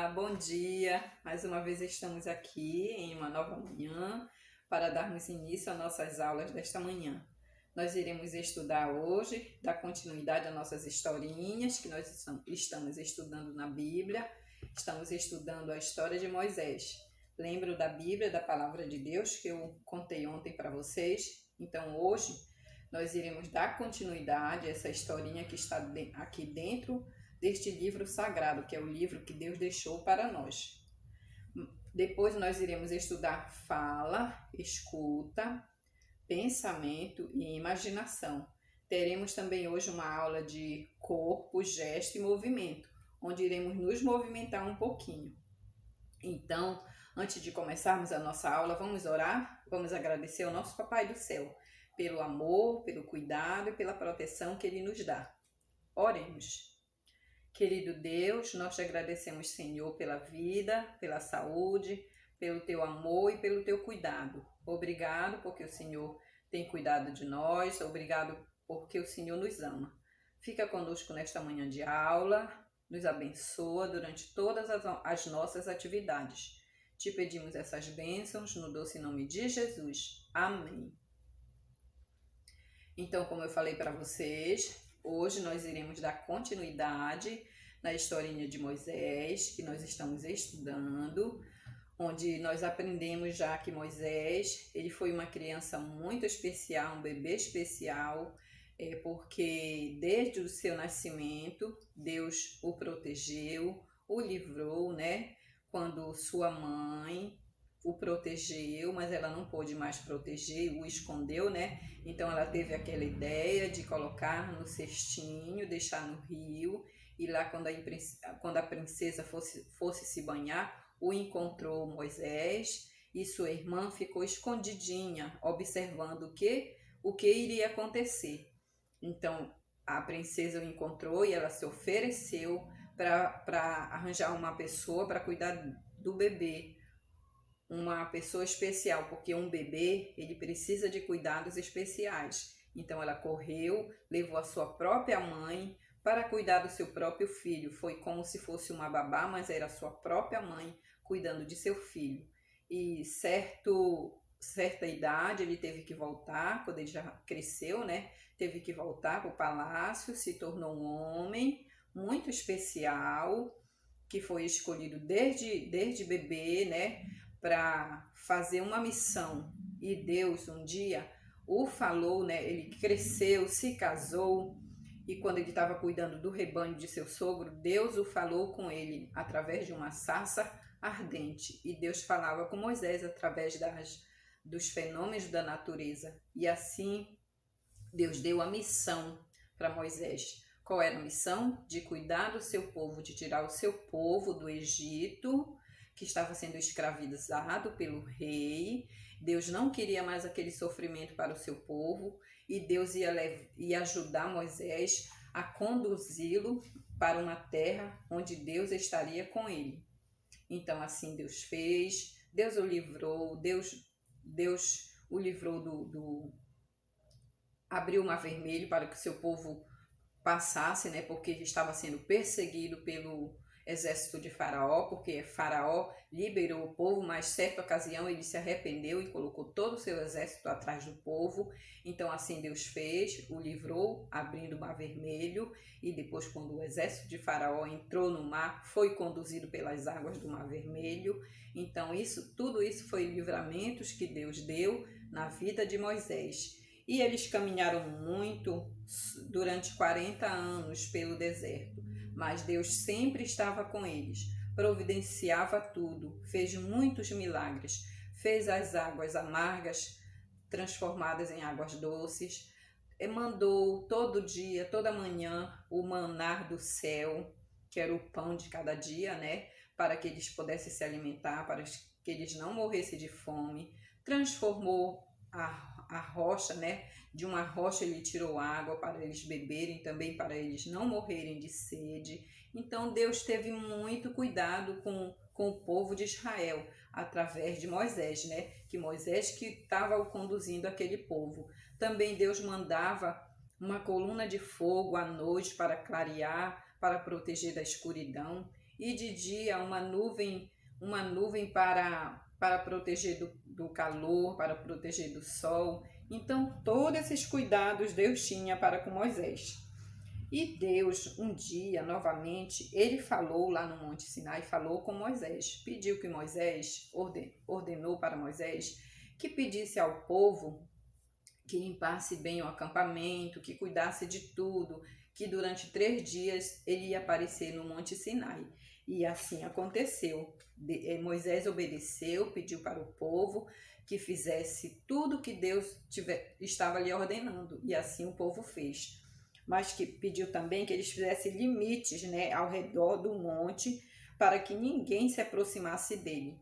bom dia. Mais uma vez estamos aqui em uma nova manhã para darmos início às nossas aulas desta manhã. Nós iremos estudar hoje, dar continuidade às nossas historinhas que nós estamos estudando na Bíblia. Estamos estudando a história de Moisés. Lembro da Bíblia, da Palavra de Deus que eu contei ontem para vocês. Então hoje nós iremos dar continuidade a essa historinha que está aqui dentro deste livro sagrado, que é o livro que Deus deixou para nós. Depois nós iremos estudar fala, escuta, pensamento e imaginação. Teremos também hoje uma aula de corpo, gesto e movimento, onde iremos nos movimentar um pouquinho. Então, antes de começarmos a nossa aula, vamos orar? Vamos agradecer ao nosso Papai do Céu pelo amor, pelo cuidado e pela proteção que Ele nos dá. Oremos. Querido Deus, nós te agradecemos, Senhor, pela vida, pela saúde, pelo teu amor e pelo teu cuidado. Obrigado porque o Senhor tem cuidado de nós, obrigado porque o Senhor nos ama. Fica conosco nesta manhã de aula, nos abençoa durante todas as nossas atividades. Te pedimos essas bênçãos no doce nome de Jesus. Amém. Então, como eu falei para vocês, hoje nós iremos dar continuidade na historinha de Moisés, que nós estamos estudando, onde nós aprendemos já que Moisés, ele foi uma criança muito especial, um bebê especial, porque desde o seu nascimento, Deus o protegeu, o livrou, né? Quando sua mãe o protegeu, mas ela não pôde mais proteger, o escondeu, né? Então ela teve aquela ideia de colocar no cestinho, deixar no rio, e lá quando a princesa fosse se banhar, o encontrou Moisés e sua irmã ficou escondidinha, observando o que iria acontecer. Então a princesa o encontrou e ela se ofereceu para arranjar uma pessoa para cuidar do bebê. Uma pessoa especial, porque um bebê, ele precisa de cuidados especiais. Então ela correu, levou a sua própria mãe para cuidar do seu próprio filho. Foi como se fosse uma babá, mas era a sua própria mãe cuidando de seu filho. E certa idade ele teve que voltar, quando ele já cresceu, né? Teve que voltar para o palácio, se tornou um homem muito especial, que foi escolhido desde bebê, né? Para fazer uma missão. E Deus um dia o falou, né? Ele cresceu, se casou, e quando ele estava cuidando do rebanho de seu sogro, Deus o falou com ele através de uma sarça ardente. E Deus falava com Moisés através dos fenômenos da natureza. E assim Deus deu a missão para Moisés. Qual era a missão? De cuidar do seu povo, de tirar o seu povo do Egito, que estava sendo escravizado pelo rei. Deus não queria mais aquele sofrimento para o seu povo, e Deus ia ajudar Moisés a conduzi-lo para uma terra onde Deus estaria com ele. Então assim Deus fez, Deus o livrou, Deus o livrou abriu o mar vermelho para que o seu povo passasse, né, porque ele estava sendo perseguido pelo exército de Faraó, porque Faraó liberou o povo, mas certa ocasião ele se arrependeu e colocou todo o seu exército atrás do povo. Então assim Deus fez, o livrou, abrindo o mar vermelho, e depois quando o exército de Faraó entrou no mar, foi conduzido pelas águas do mar vermelho. Então tudo isso foi livramentos que Deus deu na vida de Moisés. E eles caminharam muito durante 40 anos pelo deserto, mas Deus sempre estava com eles, providenciava tudo, fez muitos milagres, fez as águas amargas transformadas em águas doces, e mandou todo dia, toda manhã, o manar do céu, que era o pão de cada dia, né, para que eles pudessem se alimentar, para que eles não morressem de fome. Transformou a rocha, né? De uma rocha ele tirou água para eles beberem, também para eles não morrerem de sede. Então Deus teve muito cuidado com o povo de Israel, através de Moisés, né? Que Moisés que estava conduzindo aquele povo. Também Deus mandava uma coluna de fogo à noite para clarear, para proteger da escuridão. e de dia uma nuvem para proteger do calor, para proteger do sol. Então, todos esses cuidados Deus tinha para com Moisés. E Deus, um dia, novamente, ele falou lá no Monte Sinai, falou com Moisés, pediu que Moisés, ordenou para Moisés que pedisse ao povo que limpasse bem o acampamento, que cuidasse de tudo, que durante 3 dias ele ia aparecer no Monte Sinai. E assim aconteceu. Moisés obedeceu, pediu para o povo que fizesse tudo que Deus estava lhe ordenando, e assim o povo fez. Mas que pediu também que eles fizessem limites, né, ao redor do monte, para que ninguém se aproximasse dele.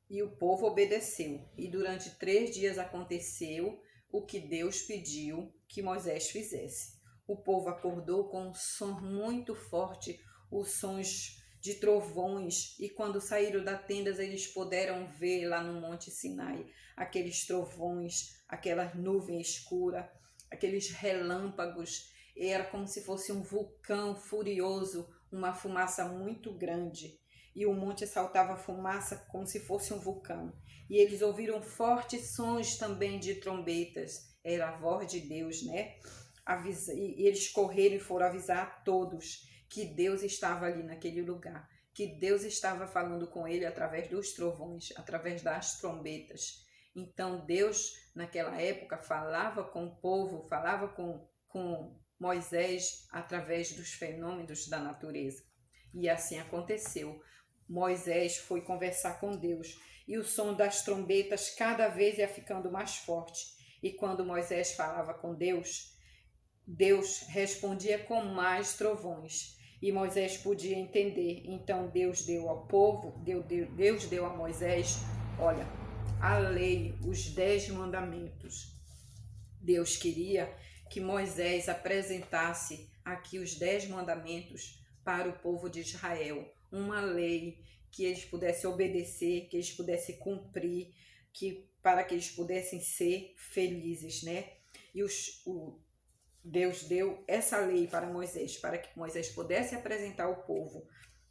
E o povo obedeceu. E durante 3 dias aconteceu o que Deus pediu que Moisés fizesse. O povo acordou com um som muito forte, os sons de trovões, e quando saíram da tenda eles puderam ver lá no Monte Sinai aqueles trovões, aquela nuvem escura, aqueles relâmpagos. Era como se fosse um vulcão furioso, uma fumaça muito grande. E o monte saltava fumaça como se fosse um vulcão. E eles ouviram fortes sons também de trombetas. Era a voz de Deus, né? E eles correram e foram avisar a todos que Deus estava ali naquele lugar, que Deus estava falando com ele através dos trovões, através das trombetas. Então Deus, naquela época, falava com o povo, falava com Moisés através dos fenômenos da natureza. E assim aconteceu. Moisés foi conversar com Deus e o som das trombetas cada vez ia ficando mais forte. E quando Moisés falava com Deus, Deus respondia com mais trovões. E Moisés podia entender. Então Deus deu ao povo, Deus deu a Moisés, olha, a lei, os 10 mandamentos. Deus queria que Moisés apresentasse aqui os 10 mandamentos para o povo de Israel. Uma lei que eles pudessem obedecer, que eles pudessem cumprir, para que eles pudessem ser felizes, né? E Deus deu essa lei para Moisés, para que Moisés pudesse apresentar ao povo.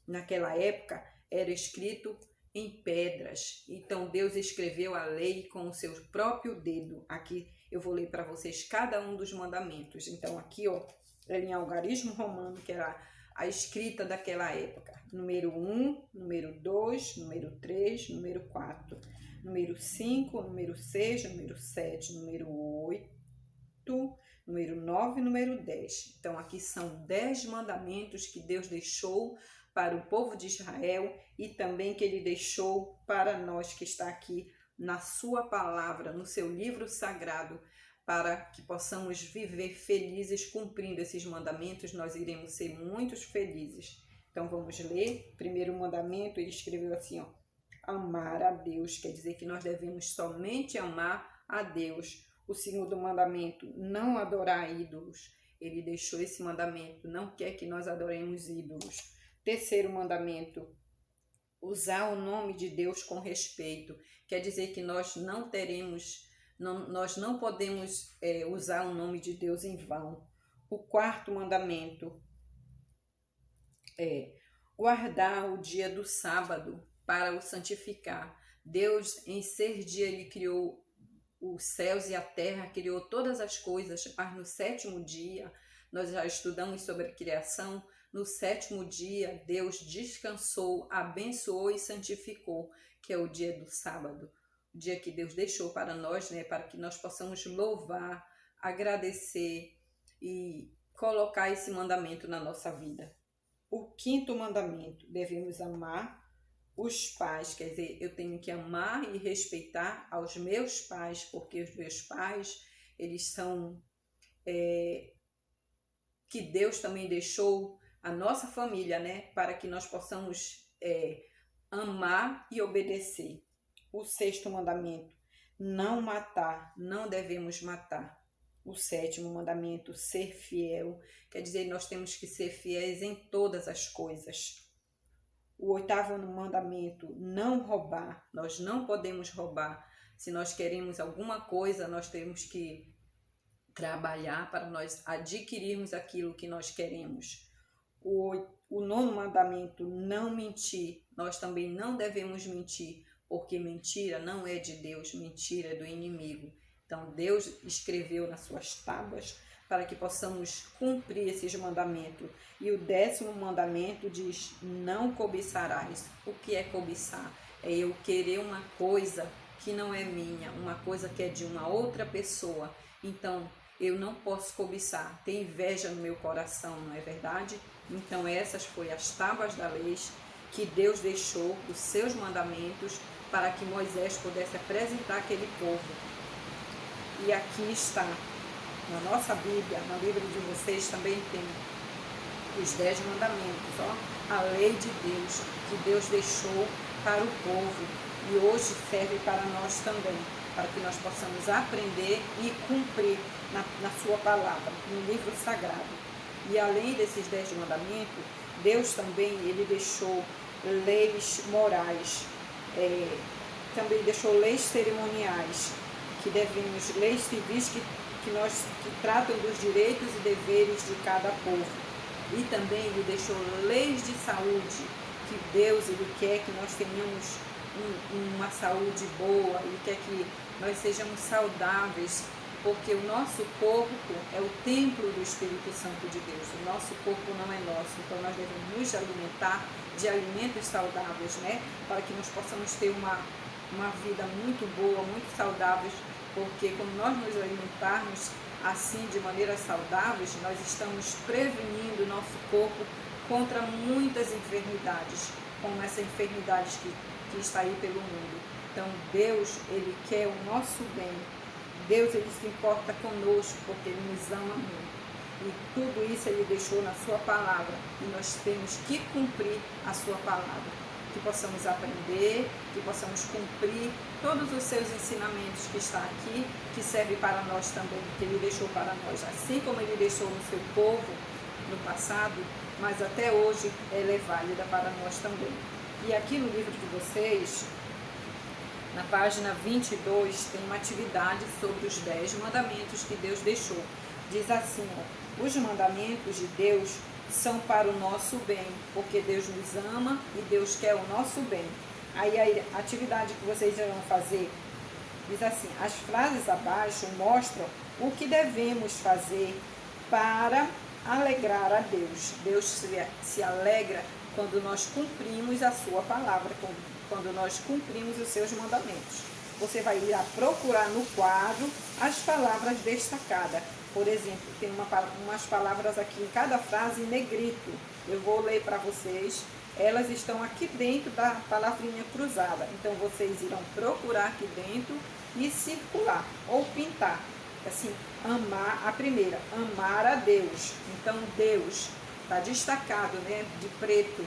Naquela época, era escrito em pedras. Então, Deus escreveu a lei com o seu próprio dedo. Aqui eu vou ler para vocês cada um dos mandamentos. Então, aqui, ó, era em algarismo romano, que era a escrita daquela época. Número 1, número 2, número 3, número 4, número 5, número 6, número 7, número 8, número 9 e número 10. Então, aqui são 10 mandamentos que Deus deixou para o povo de Israel e também que ele deixou para nós que está aqui na sua palavra, no seu livro sagrado, para que possamos viver felizes cumprindo esses mandamentos. Nós iremos ser muito felizes. Então vamos ler. Primeiro mandamento, ele escreveu assim, ó: amar a Deus, quer dizer que nós devemos somente amar a Deus. O segundo mandamento, não adorar ídolos. Ele deixou esse mandamento, não quer que nós adoremos ídolos. Terceiro mandamento, usar o nome de Deus com respeito. Quer dizer que nós não podemos usar o nome de Deus em vão. O quarto mandamento é guardar o dia do sábado para o santificar. Deus, em 6 dias, ele criou os céus e a terra, criou todas as coisas, mas no 7º dia, nós já estudamos sobre a criação, no 7º dia, Deus descansou, abençoou e santificou, que é o dia do sábado, o dia que Deus deixou para nós, né, para que nós possamos louvar, agradecer e colocar esse mandamento na nossa vida. O quinto mandamento, devemos amar os pais, quer dizer, eu tenho que amar e respeitar aos meus pais, porque os meus pais, eles são, que Deus também deixou a nossa família, né, para que nós possamos amar e obedecer. O sexto mandamento, não matar, não devemos matar. O 7º mandamento, ser fiel, quer dizer, nós temos que ser fiéis em todas as coisas. O 8º mandamento, não roubar, nós não podemos roubar. Se nós queremos alguma coisa, nós temos que trabalhar para nós adquirirmos aquilo que nós queremos. O o 9º mandamento, não mentir, nós também não devemos mentir, porque mentira não é de Deus, mentira é do inimigo. Então Deus escreveu nas suas tábuas para que possamos cumprir esses mandamentos. E o 10º mandamento diz: não cobiçarás. O que é cobiçar? É eu querer uma coisa que não é minha, uma coisa que é de uma outra pessoa. Então eu não posso cobiçar, ter inveja no meu coração, não é verdade? Então essas foram as tábuas da lei que Deus deixou, os seus mandamentos, para que Moisés pudesse apresentar aquele povo. E aqui está, na nossa Bíblia, na Bíblia de vocês também tem os 10 mandamentos, ó, a lei de Deus, que Deus deixou para o povo e hoje serve para nós também, para que nós possamos aprender e cumprir na sua palavra, no livro sagrado. E além desses 10 mandamentos, Deus também ele deixou leis morais, também deixou leis cerimoniais, que devemos, leis civis que tratam dos direitos e deveres de cada povo. E também ele deixou leis de saúde, que Deus ele quer que nós tenhamos uma saúde boa, ele quer que nós sejamos saudáveis, porque o nosso corpo é o templo do Espírito Santo de Deus. O nosso corpo não é nosso, então nós devemos nos alimentar de alimentos saudáveis, né? Para que nós possamos ter uma vida muito boa, muito saudável, porque quando nós nos alimentarmos assim de maneira saudável, nós estamos prevenindo o nosso corpo contra muitas enfermidades, como essa enfermidade que está aí pelo mundo. Então Deus, ele quer o nosso bem. Deus, ele se importa conosco porque ele nos ama muito. E tudo isso ele deixou na sua palavra. E nós temos que cumprir a sua palavra. Que possamos aprender, que possamos cumprir todos os seus ensinamentos que está aqui, que serve para nós também, que ele deixou para nós. Assim como ele deixou no seu povo no passado, mas até hoje ela é válida para nós também. E aqui no livro de vocês, na página 22, tem uma atividade sobre os 10 mandamentos que Deus deixou. Diz assim, ó, os mandamentos de Deus são para o nosso bem, porque Deus nos ama e Deus quer o nosso bem. Aí a atividade que vocês irão fazer diz assim, as frases abaixo mostram o que devemos fazer para alegrar a Deus. Deus se alegra quando nós cumprimos a sua palavra, quando nós cumprimos os seus mandamentos. Você vai ir a procurar no quadro as palavras destacadas. Por exemplo, tem umas palavras aqui em cada frase em negrito. Eu vou ler para vocês. Elas estão aqui dentro da palavrinha cruzada. Então, vocês irão procurar aqui dentro e circular ou pintar. Assim, amar, a primeira, amar a Deus. Então, Deus está destacado, né, de preto,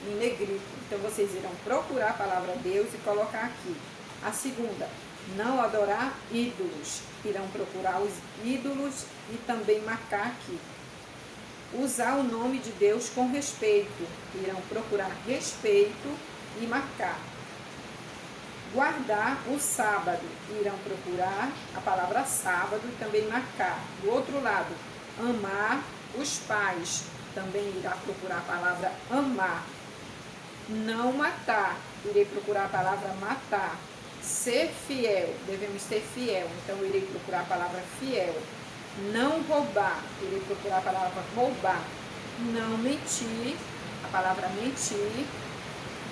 em negrito. Então, vocês irão procurar a palavra Deus e colocar aqui. A segunda, não adorar ídolos. Irão procurar os ídolos e também marcar aqui. Usar o nome de Deus com respeito. Irão procurar respeito e marcar. Guardar o sábado. Irão procurar a palavra sábado e também marcar. Do outro lado, amar os pais. Também irá procurar a palavra amar. Não matar. Irei procurar a palavra matar. Ser fiel, devemos ser fiel, então eu irei procurar a palavra fiel. Não roubar, irei procurar a palavra roubar. Não mentir, a palavra mentir.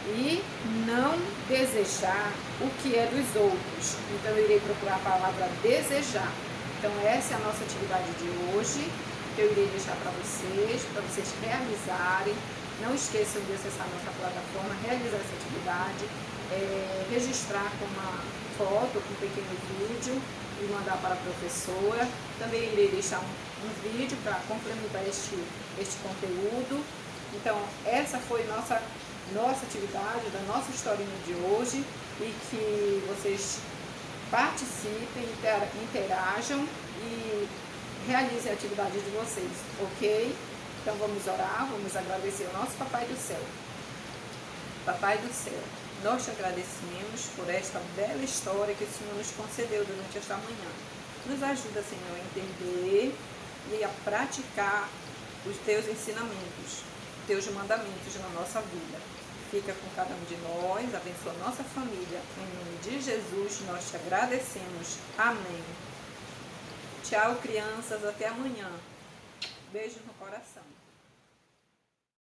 E não desejar o que é dos outros, então eu irei procurar a palavra desejar. Então essa é a nossa atividade de hoje, que eu irei deixar para vocês realizarem. Não esqueçam de acessar a nossa plataforma, realizar essa atividade. Registrar com uma foto, com um pequeno vídeo e mandar para a professora. Também irei deixar um vídeo para complementar este conteúdo. Então, essa foi nossa atividade, da nossa historinha de hoje, e que vocês participem, interajam e realizem a atividade de vocês, ok? Então, vamos orar, vamos agradecer ao nosso Papai do Céu. Papai do Céu, nós te agradecemos por esta bela história que o Senhor nos concedeu durante esta manhã. Nos ajuda, Senhor, a entender e a praticar os teus ensinamentos. teus mandamentos na nossa vida. Fica com cada um de nós, abençoa nossa família. Em nome de Jesus, nós te agradecemos. Amém. Tchau, crianças. Até amanhã. Beijo no coração.